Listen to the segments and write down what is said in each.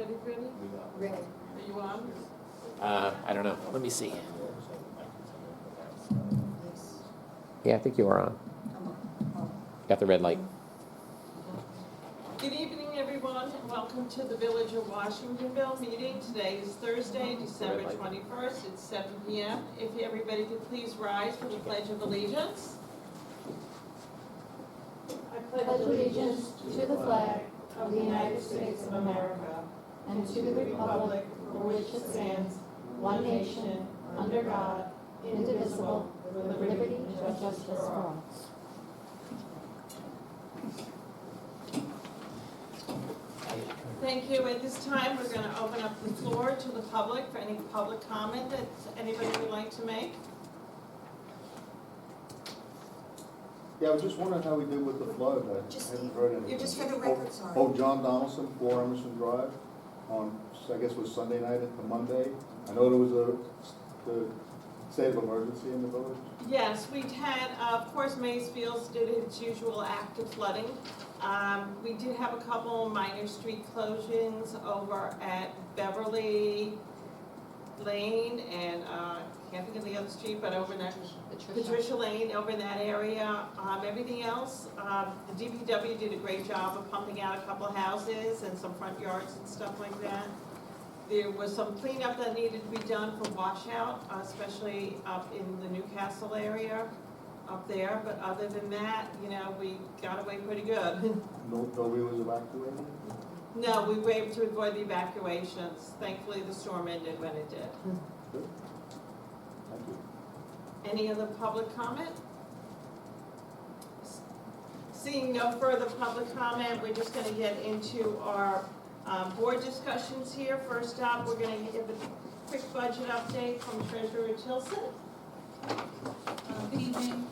Everybody ready? Ready. Are you on? I don't know. Let me see. Yeah, I think you are on. Got the red light. Good evening, everyone, and welcome to the Village of Washingtonville meeting. Today is Thursday, December 21st. It's 7 p.m. If everybody could please rise for the Pledge of Allegiance. I Pledge allegiance to the flag of the United States of America and to the republic for which it stands, one nation, under God, indivisible, with liberty and justice for all. Thank you. At this time, we're going to open up the floor to the public for any public comment that anybody would like to make. Yeah, I was just wondering how we did with the flood. I haven't heard anything. You just for the record, sorry. Oh, John Donaldson, 4 Emerson Drive, on, I guess it was Sunday night into Monday. I know there was the state of emergency in the village. Yes, we'd had, of course, Maysfields did its usual act of flooding. We did have a couple minor street closings over at Beverly Lane and, can't think of the other street, but over in that, Patricia Lane, over in that area. Everything else, the DPW did a great job of pumping out a couple of houses and some front yards and stuff like that. There was some cleanup that needed to be done for washout, especially up in the Newcastle area up there. But other than that, you know, we got away pretty good. Nobody was evacuated? No, we were able to avoid the evacuations. Thankfully, the storm ended when it did. Good. Thank you. Any other public comment? Seeing no further public comment, we're just going to get into our board discussions here. First up, we're going to give a quick budget update from Treasurer Tilson. Good evening.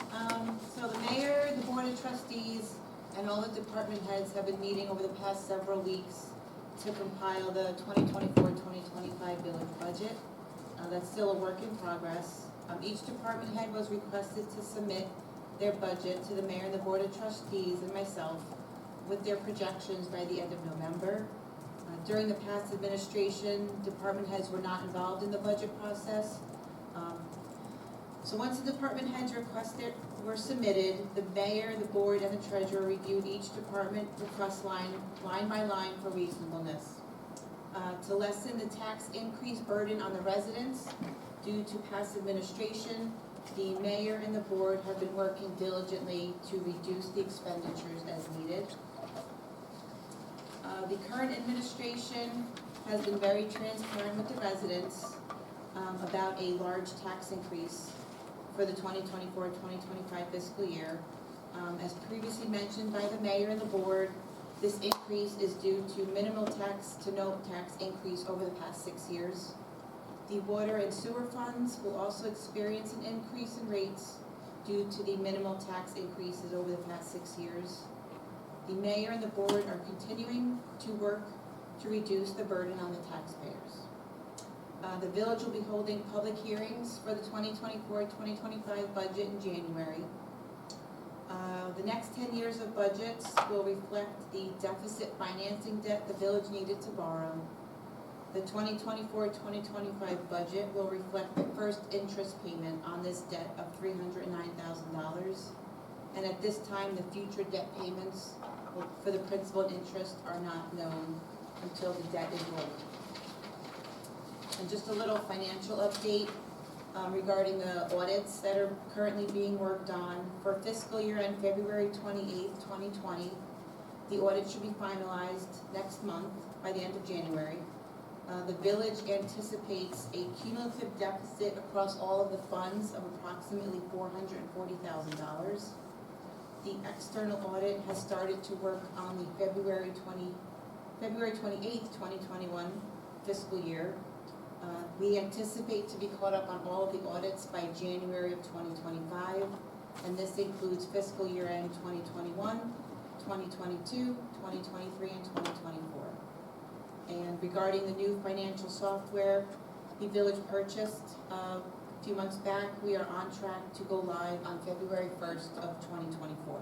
So the mayor, the board of trustees, and all the department heads have been meeting over the past several weeks to compile the 2024-2025 village budget. That's still a work in progress. Each department head was requested to submit their budget to the mayor and the board of trustees and myself with their projections by the end of November. During the past administration, department heads were not involved in the budget process. So once the department heads requested were submitted, the mayor, the board, and the treasurer reviewed each department request line by line for reasonableness. To lessen the tax increase burden on the residents due to past administration, the mayor and the board have been working diligently to reduce the expenditures as needed. The current administration has been very transparent with the residents about a large tax increase for the 2024-2025 fiscal year. As previously mentioned by the mayor and the board, this increase is due to minimal tax to no tax increase over the past 6 years. The water and sewer funds will also experience an increase in rates due to the minimal tax increases over the past 6 years. The mayor and the board are continuing to work to reduce the burden on the taxpayers. The village will be holding public hearings for the 2024-2025 budget in January. The next 10 years of budgets will reflect the deficit financing debt the village needed to borrow. The 2024-2025 budget will reflect the first interest payment on this debt of $309,000. And at this time, the future debt payments for the principal and interest are not known until the debt is rolled. And just a little financial update regarding the audits that are currently being worked on. For fiscal year end February 28th, 2020, the audit should be finalized next month by the end of January. The village anticipates a cumulative deficit across all of the funds of approximately $440,000. The external audit has started to work on the February 28th, 2021 fiscal year. We anticipate to be caught up on all of the audits by January of 2025, and this includes fiscal year end 2021, 2022, 2023, and 2024. And regarding the new financial software the village purchased a few months back, we are on track to go live on February 1st of 2024.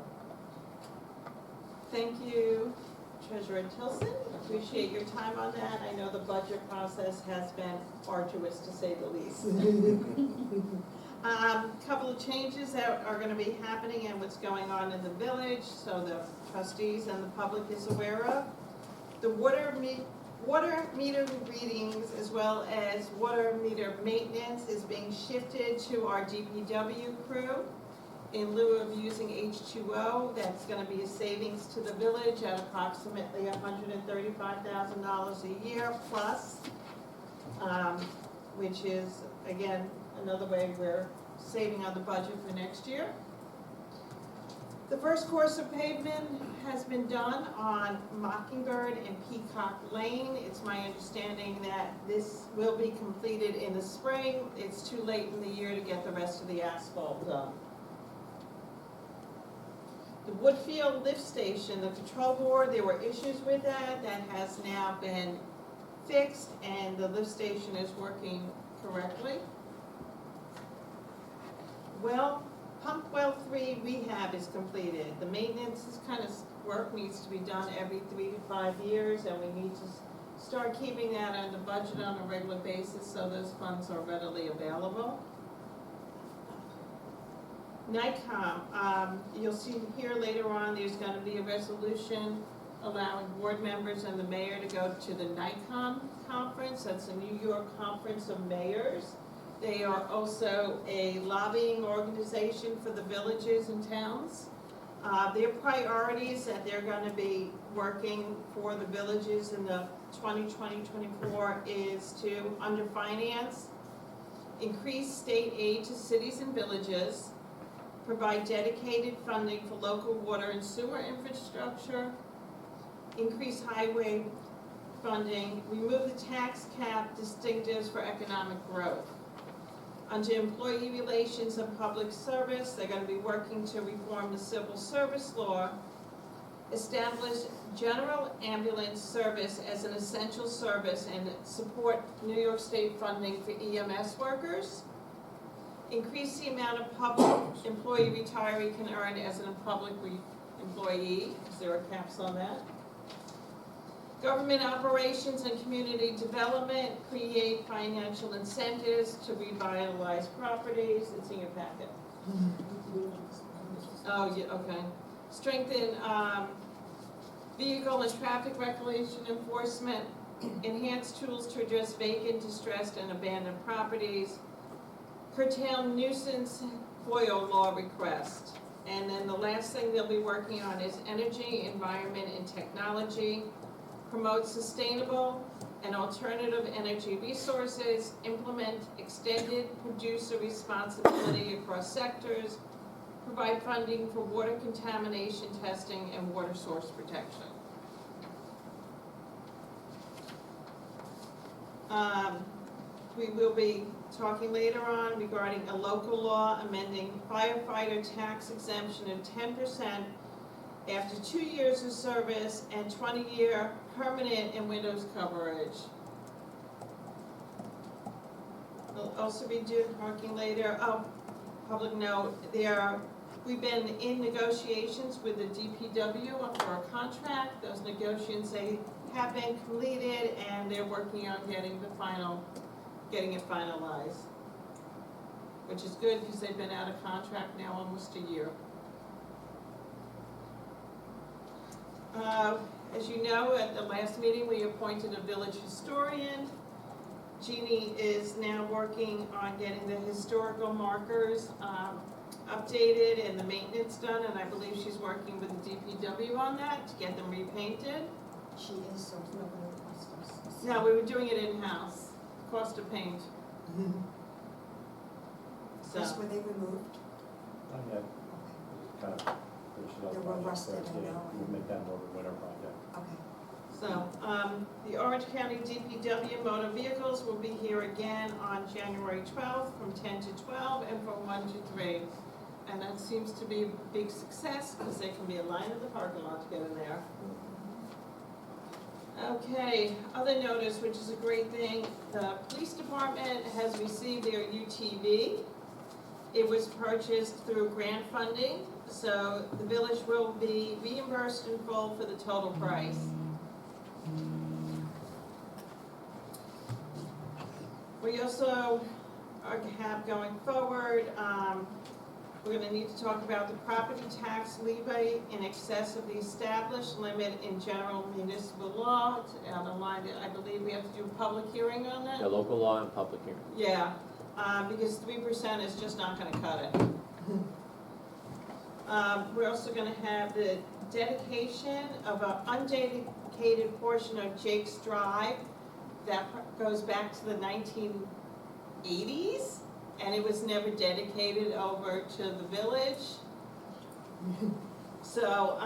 Thank you, Treasurer Tilson. Appreciate your time on that. I know the budget process has been arduous, to say the least. Couple of changes that are gonna be happening and what's going on in the village, so the trustees and the public is aware of. The water meter readings as well as water meter maintenance is being shifted to our DPW crew. In lieu of using H2O, that's gonna be a savings to the village at approximately $135,000 a year plus, which is, again, another way we're saving on the budget for next year. The first course of pavement has been done on Mockingbird and Peacock Lane. It's my understanding that this will be completed in the spring. It's too late in the year to get the rest of the asphalt done. The Woodfield lift station, the control board, there were issues with that. That has now been fixed and the lift station is working correctly. Well, pump well 3 rehab is completed. The maintenance is kind of work needs to be done every 3 to 5 years, and we need to start keeping that on the budget on a regular basis so those funds are readily available. NICOM, you'll see here later on, there's gonna be a resolution allowing board members and the mayor to go to the NICOM conference. That's a New York Conference of Mayors. They are also a lobbying organization for the villages and towns. Their priorities that they're gonna be working for the villages in the 2020-24 is to underfinance, increase state aid to cities and villages, provide dedicated funding for local water and sewer infrastructure, increase highway funding, remove the tax cap distinctives for economic growth. Under employee relations and public service, they're gonna be working to reform the civil service law, establish general ambulance service as an essential service and support New York State funding for EMS workers, increase the amount of public employee retiree can earn as a public employee, because there are caps on that. Government operations and community development, create financial incentives to revitalize properties, it's in your packet. Oh, yeah, okay. Strengthen, vehicle and traffic regulation enforcement, enhance tools to address vacant, distressed, and abandoned properties, curtail nuisance FOIL law request. And then the last thing they'll be working on is energy, environment, and technology, promote sustainable and alternative energy resources, implement extended producer responsibility across sectors, provide funding for water contamination testing and water source protection. We will be talking later on regarding a local law amending firefighter tax exemption of 10% after 2 years of service and 20-year permanent and windows coverage. We'll also be talking later, public note, we've been in negotiations with the DPW for a contract. Those negotiations, they have been completed and they're working on getting it finalized. Which is good because they've been out of contract now almost a year. As you know, at the last meeting, we appointed a village historian. Jeannie is now working on getting the historical markers updated and the maintenance done, and I believe she's working with the DPW on that to get them repainted. She is, so it's not gonna cost us. No, we were doing it in-house, cost of paint. Just So, were they removed? Not yet, Okay, kind of finish it up. They were project rusted, first, I yeah. know. We'll make that more of a winter project. okay. so, the Orange County DPW motor vehicles will be here again on January 12th from 10 to 12 and from 1 to 3. And that seems to be a big success because there can be a line in the parking lot to get in there. Okay, other notice, which is a great thing, the police department has received their UTV. It was purchased through grant funding, So the village will be reimbursed in full for the total price. We also have going forward, we're gonna need to talk about the property tax levy in excess of the established limit in general municipal law. It's on the line, I believe we have to do a public hearing on that. The local law and public hearing. Yeah, because 3% is just not gonna cut it. We're also gonna have the dedication of an undedicated portion of Jake's Drive that goes back to the 1980s, and it was never dedicated over to the village. So,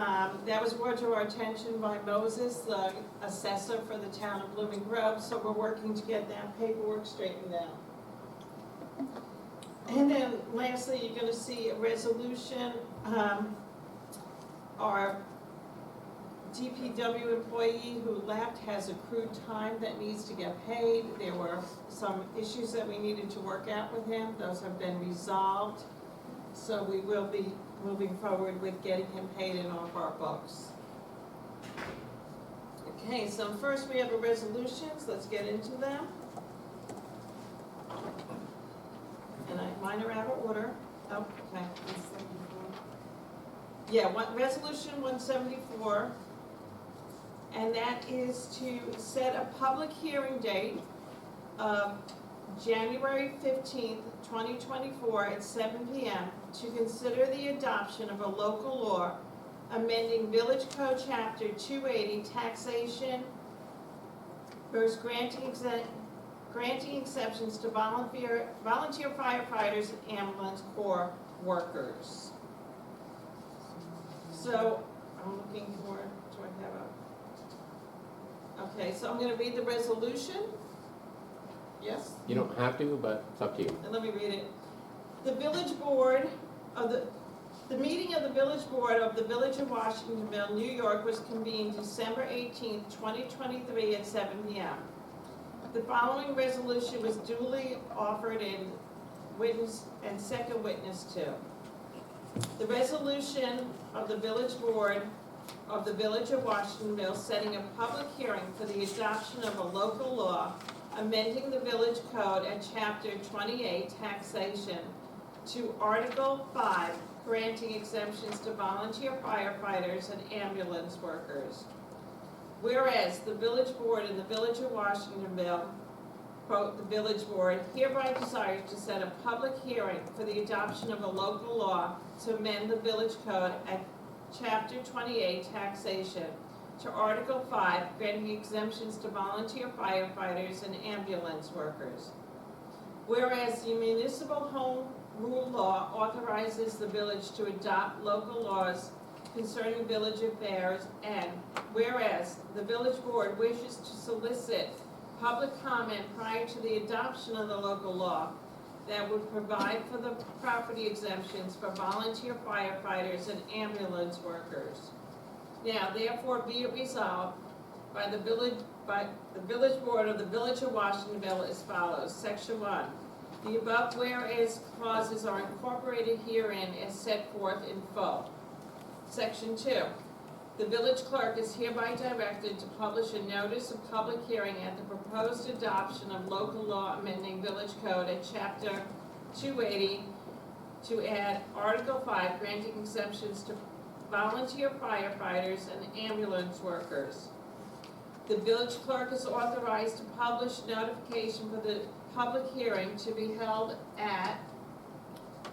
that was brought to our attention by Moses, the assessor for the town of Blooming Grove, so we're working to get that paperwork straightened out. And then lastly, you're gonna see a resolution, our DPW employee who left has accrued time that needs to get paid. There were some issues that we needed to work out with him, those have been resolved. So we will be moving forward with getting him paid in off our books. Okay, so first we have the resolutions, let's get into them. And mine are out of order. Oh, okay. Yeah, resolution 174, and that is to set a public hearing date of January 15th, 2024 at 7 p.m. to consider the adoption of a local law amending Village Code Chapter 280 taxation versus granting exceptions to volunteer firefighters and ambulance corps workers. So, I'm looking for, do I have a, okay, so I'm gonna read the resolution. Yes? You don't have to, but it's up to you. And let me read it. The village board of the meeting of the village board of the Village of Washingtonville, New York was convened December 18th, 2023 at 7 p.m. The following resolution was duly offered and witness and second witness to. The resolution of the village board of the Village of Washingtonville setting a public hearing for the adoption of a local law amending the village code at chapter 28 taxation to article 5 granting exemptions to volunteer firefighters and ambulance workers. Whereas the village board in the Village of Washingtonville, quote, the village board hereby desires to set a public hearing for the adoption of a local law to amend the village code at chapter 28 taxation to article 5 granting exemptions to volunteer firefighters and ambulance workers. Whereas the municipal home rule law authorizes the village to adopt local laws concerning village affairs, and whereas the village board wishes to solicit public comment prior to the adoption of the local law that would provide for the property exemptions for volunteer firefighters and ambulance workers. Now, therefore, be it resolved by the village board of the Village of Washingtonville as follows. Section 1. The above whereas clauses are incorporated herein as set forth in full. Section 2. The village clerk is hereby directed to publish a notice of public hearing at the proposed adoption of local law amending village code at chapter 280 to add article 5 granting exemptions to volunteer firefighters and ambulance workers. The village clerk is authorized to publish notification for the public hearing to be held at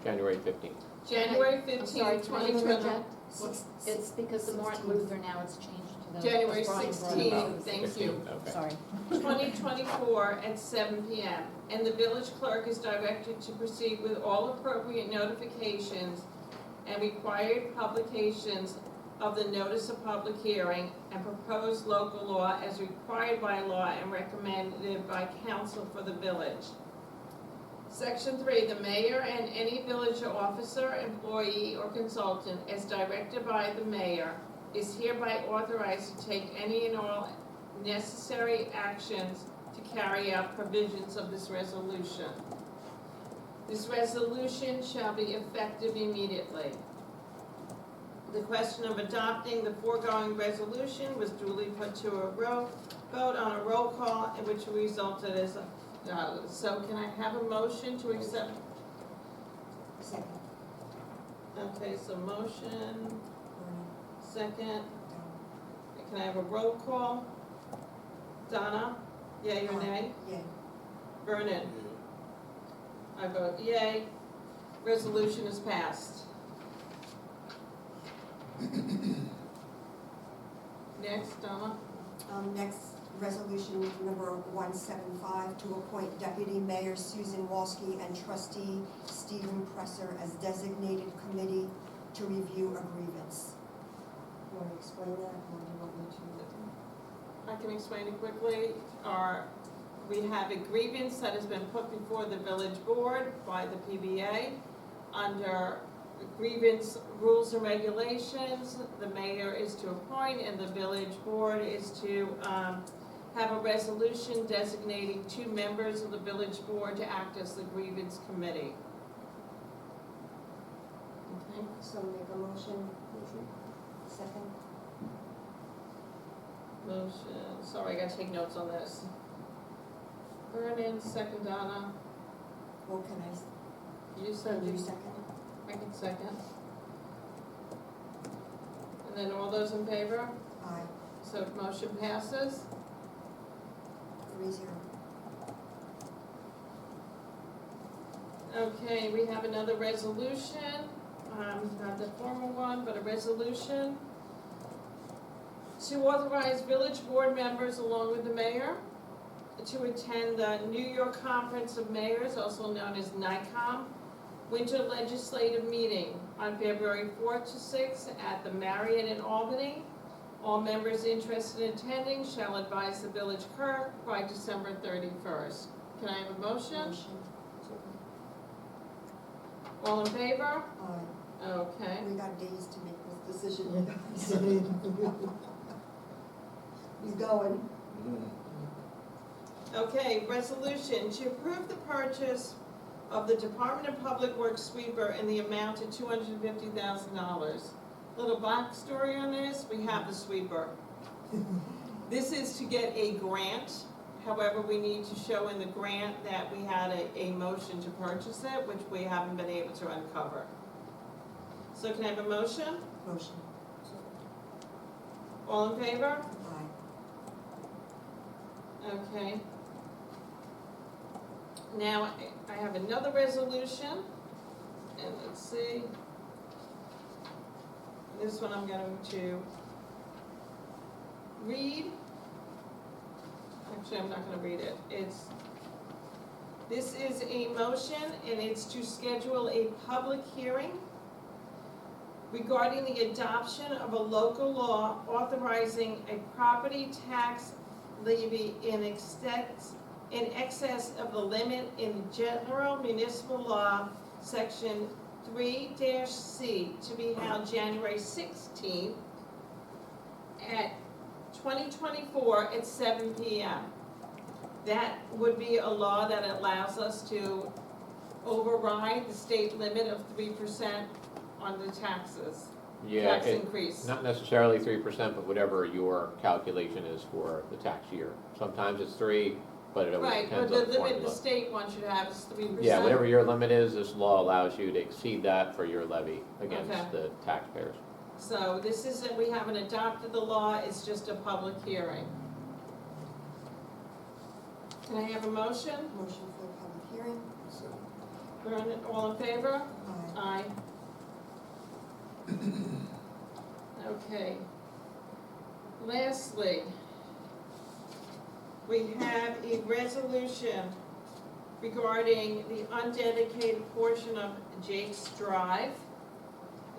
January 15th. January I'm 15th, sorry, can I 2020. interject? It's because of Martin Luther, now it's changed to the. January Brian brought it 16th, up. thank 16th, you. Okay. Sorry. 2024 at 7 p.m. And the village clerk is directed to proceed with all appropriate notifications and required publications of the notice of public hearing and proposed local law as required by law and recommended by council for the village. Section 3, the mayor and any village officer, employee, or consultant as directed by the mayor is hereby authorized to take any and all necessary actions to carry out provisions of this resolution. This resolution shall be effective immediately. The question of adopting the foregoing resolution was duly put to a vote on a roll call, in which resulted as, so can I have a motion to accept? Second. Okay, so motion, Vernon. second, Down. can I have a roll call? Donna, yea or nay? Yay. Vernon? I vote yea. Resolution is passed. Next, Donna. Next, resolution number 175, to appoint Deputy Mayor Susan Walsky and Trustee Stephen Presser as designated committee to review a grievance. You want to explain that, or do you want me to? I can explain it quickly. We have a grievance that has been put before the village board by the PBA. Under grievance rules and regulations, the mayor is to appoint and the village board is to have a resolution designating 2 members of the village board to act as the grievance committee. Okay. So make a motion. Second. Motion, sorry, I gotta take notes on this. Vernon, second Donna. Well, can I, You said you you, second? I can second. And then all those in favor? Aye. So motion passes. 3-0. Okay, we have another resolution, not the formal one, but a resolution to authorize village board members along with the mayor to attend the New York Conference of Mayors, also known as NICOM, winter legislative meeting on February 4th to 6th at the Marriott in Albany. All members interested in attending shall advise the village clerk by December 31st. Can I have a motion? All in favor? Aye. Okay. We got days to make this decision, you guys. He's going. Okay, resolution to approve the purchase of the Department of Public Works sweeper in the amount of $250,000. Little backstory on this, we have the sweeper. This is to get a grant, however, we need to show in the grant that we had a motion to purchase it, which we haven't been able to uncover. So can I have a motion? Motion. All in favor? Aye. Okay. Now, I have another resolution, and let's see. This one I'm going to read. Actually, I'm not going to read it. This is a motion, and it's to schedule a public hearing regarding the adoption of a local law authorizing a property tax levy in excess of the limit in General Municipal Law, Section 3-C, to be held January 16th at 2024 at 7 p.m. That would be a law that allows us to override the state limit of 3% on the taxes, Yeah, tax increase. not necessarily 3%, but whatever your calculation is for the tax year. Sometimes it's 3, but it always Right, but depends the on the limit the formula. state wants you to have is 3%. Yeah, whatever your limit is, this law allows you to exceed that for your levy Okay. against the taxpayers. So this isn't, we haven't adopted the law, it's just a public hearing. Can I have a motion? Motion for the public hearing. Vernon, all in favor? Aye. Aye. Okay. Lastly, we have a resolution regarding the undedicated portion of Jake's Drive.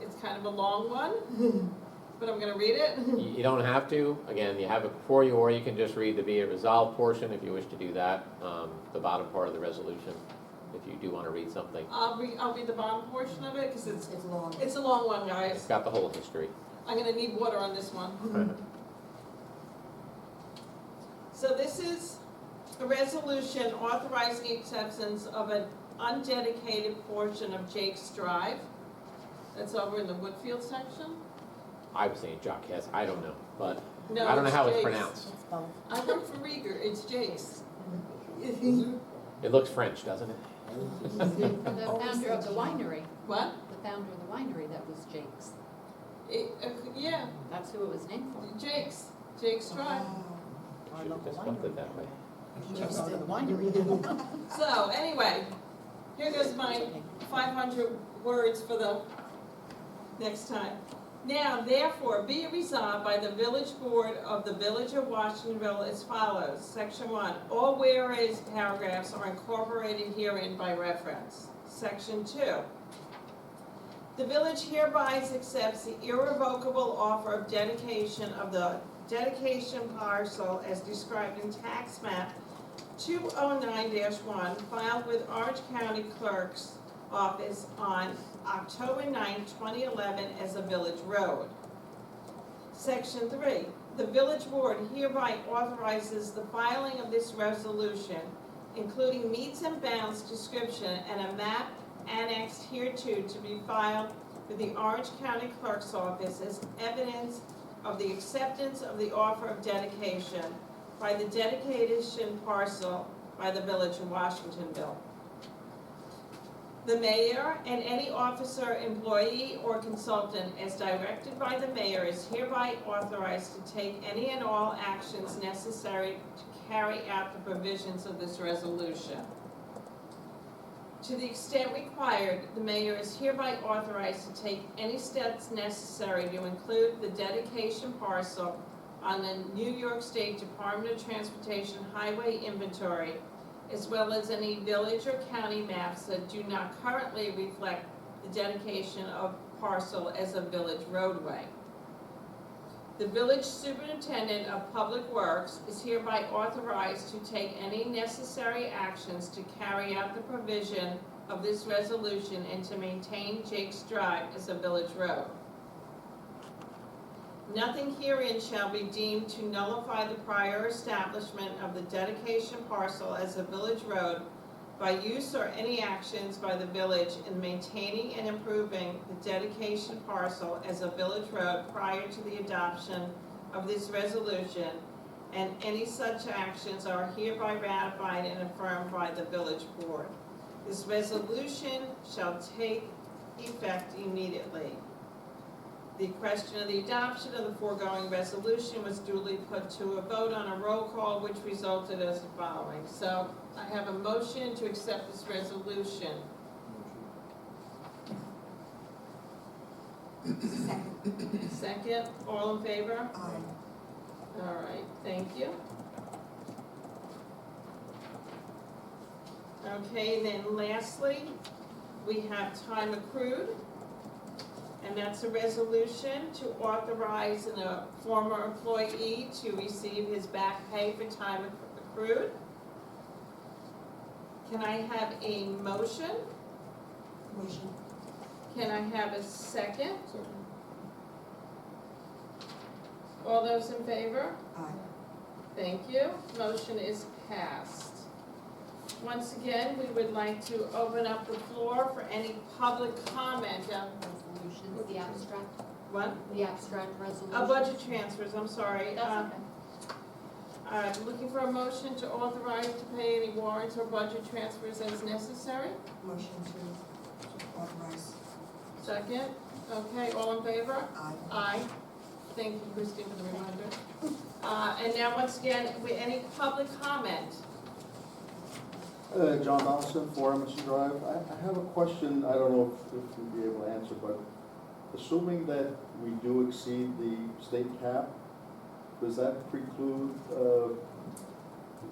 It's kind of a long one, but I'm gonna read it. You don't have to, again, you have it before you, or you can just read the be it resolved portion if you wish to do that, the bottom part of the resolution, if you do want to read something. I'll read the bottom portion of it, because It's long. it's a long one, It's guys. got the whole history. I'm gonna need water on this one. So this is a resolution authorizing acceptance of an undedicated portion of Jake's Drive. That's over in the Woodfield section. I was saying Jacques, I don't know, but No, I don't know how it's Jake's. pronounced. It's both. I work for Rieger, it's Jake's. It looks French, doesn't it? The founder of the winery, What? the founder of the winery, that was Jake's. Yeah, That's who it was named for. Jake's Drive. Oh, Should have just spelled it that way. Jake's the winery. So, anyway, here goes my 500 words for the next time. Now, therefore, be it resolved by the village board of the village of Washingtonville as follows. Section 1, all whereas paragraphs are incorporated herein by reference. Section 2, the village hereby accepts the irrevocable offer of dedication of the dedication parcel as described in tax map 209-1 filed with Orange County Clerk's Office on October 9, 2011 as a village road. Section 3, the village board hereby authorizes the filing of this resolution, including meets and bounds description and a map annexed hereto to be filed with the Orange County Clerk's Office as evidence of the acceptance of the offer of dedication by the dedication parcel by the village of Washingtonville. The mayor and any officer, employee, or consultant as directed by the mayor is hereby authorized to take any and all actions necessary to carry out the provisions of this resolution. To the extent required, the mayor is hereby authorized to take any steps necessary to include the dedication parcel on the New York State Department of Transportation highway inventory, as well as any village or county maps that do not currently reflect the dedication of parcel as a village roadway. The village superintendent of public works is hereby authorized to take any necessary actions to carry out the provision of this resolution and to maintain Jake's Drive as a village road. Nothing herein shall be deemed to nullify the prior establishment of the dedication parcel as a village road by use or any actions by the village in maintaining and improving the dedication parcel as a village road prior to the adoption of this resolution, and any such actions are hereby ratified and affirmed by the village board. This resolution shall take effect immediately. The question of the adoption of the foregoing resolution was duly put to a vote on a roll call, which resulted as the following. So I have a motion to accept this resolution. Second, all in favor? Aye. All right, thank you. Okay, then lastly, we have time accrued. And that's a resolution to authorize a former employee to receive his back pay for time accrued. Can I have a motion? Motion. Can I have a second? Second. All those in favor? Aye. Thank you. Motion is passed. Once again, we would like to open up the floor for any public comment. Resolutions, the abstract, What? the abstract resolution. Budget transfers, I'm sorry. That's okay. I'm looking for a motion to authorize to pay any warrants or budget transfers as necessary. Motion to authorize. Second. Okay, all in favor? Aye. Aye. Thank you, Christine, for the reminder. And now, once again, any public comment? John Donaldson, 4 Emerson Drive. I have a question, I don't know if you'd be able to answer, but assuming that we do exceed the state cap, does that preclude,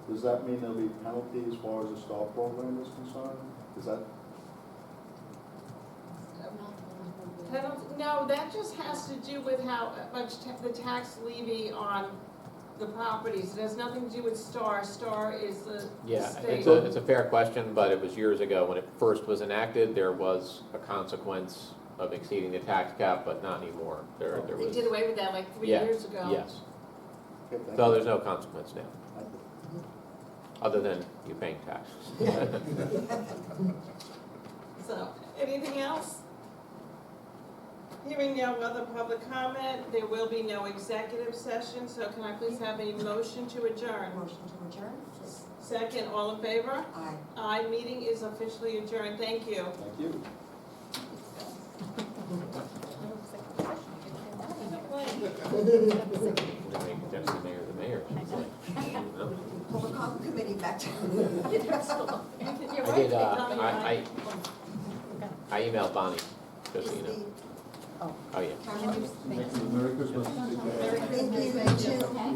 does that mean there'll be penalty as far as the STAR program is concerned? Is that, Penalty? No, that just has to do with how much the tax levy on the properties. It has nothing to do with STAR. STAR is the Yeah, state. it's a fair question, but it was years ago when it first was enacted, there was a consequence of exceeding the tax cap, but not anymore. There They was, did away with that like 3 Yeah, years ago. yes. okay, thank So you. there's no consequence now, Thank you. other than you paying taxes. So, anything else? Hearing no other public comment, there will be no executive session, so can I please have a motion to adjourn? Motion to adjourn? Second, all in favor? Aye. Aye, meeting is officially adjourned, thank you. Thank you. Make Deputy Mayor the mayor. Pull the committee back to. You're I right, did, Tommy, I emailed Bonnie, just so you know. Is Oh, yeah. the camera- Merry Christmas. Thank you, you too. Okay.